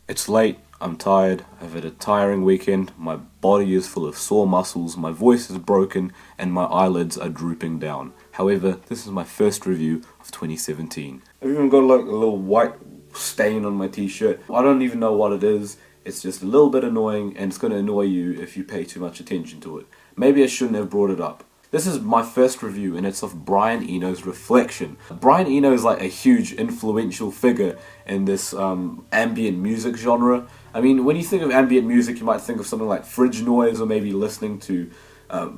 It's late, I'm tired, I've had a tiring weekend, my body is full of sore muscles, my voice is broken, and my eyelids are drooping down. However, this is my first review of 2017. I've even got like a little white stain on my t-shirt. I don't even know what it is. It's just a little bit annoying, and it's going to annoy you if you pay too much attention to it. Maybe I shouldn't have brought it up. This is my first review, and it's of Brian Eno's Reflection. Brian Eno is like a huge influential figure in this ambient music genre. I mean, when you think of ambient music, you might think of something like fridge noise, or maybe listening to, I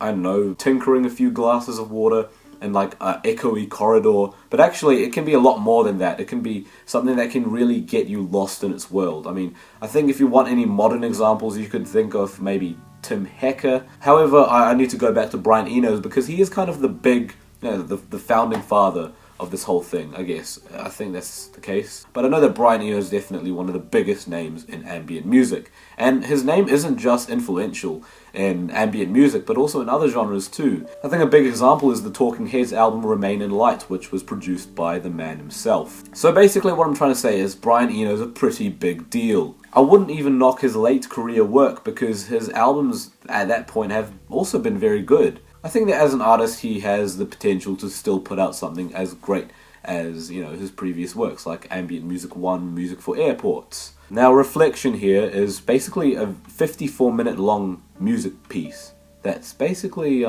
don't know, tinkering a few glasses of water and like an echoey corridor. But actually, it can be a lot more than that. It can be something that can really get you lost in its world. I mean, I think if you want any modern examples, you could think of maybe Tim Hecker. However, I need to go back to Brian Eno's because he is kind of the big, the founding father of this whole thing, I guess. I think that's the case. But I know that Brian Eno is definitely one of the biggest names in ambient music. And his name isn't just influential in ambient music, but also in other genres too. I think a big example is the Talking Heads album Remain in Light, which was produced by the man himself. So basically what I'm trying to say is Brian Eno's a pretty big deal. I wouldn't even knock his late career work because his albums at that point have also been very good. I think that as an artist he has the potential to still put out something as great as, his previous works like Ambient Music 1, Music for Airports. Now Reflection here is basically a 54-minute long music piece that's basically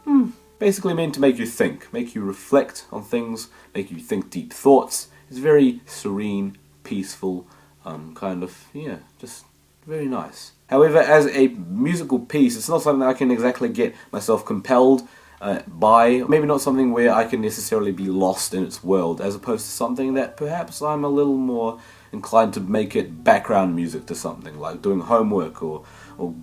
meant to make you think, make you reflect on things, make you think deep thoughts. It's very serene, peaceful, just very nice. However, as a musical piece, it's not something that I can exactly get myself compelled by. Maybe not something where I can necessarily be lost in its world, as opposed to something that perhaps I'm a little more inclined to make it background music to something, like doing homework or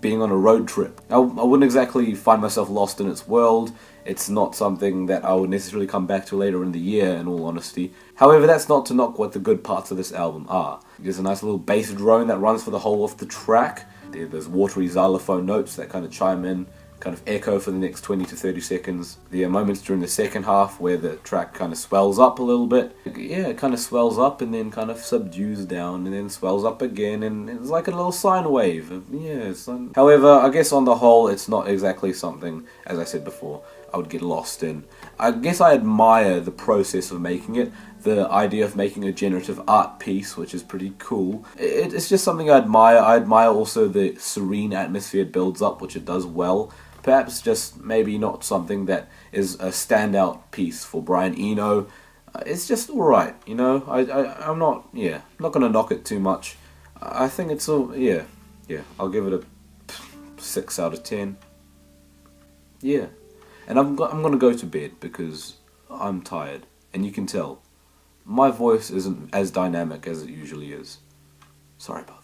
being on a road trip. I wouldn't exactly find myself lost in its world. It's not something that I would necessarily come back to later in the year, in all honesty. However, that's not to knock what the good parts of this album are. There's a nice little bass drone that runs for the whole of the track. There's watery xylophone notes that kind of chime in, kind of echo for the next 20 to 30 seconds. There are moments during the second half where the track kind of swells up a little bit. Yeah, it kind of swells up and then kind of subdues down and then swells up again, and it's like a little sine wave. However, I guess on the whole, it's not exactly something, as I said before, I would get lost in. I guess I admire the process of making it, the idea of making a generative art piece, which is pretty cool. It's just something I admire. I admire also the serene atmosphere it builds up, which it does well. Perhaps just maybe not something that is a standout piece for Brian Eno. It's just alright, I'm not gonna knock it too much. I think it's I'll give it a 6 out of 10. Yeah. And I'm gonna go to bed because I'm tired, and you can tell my voice isn't as dynamic as it usually is. Sorry about that.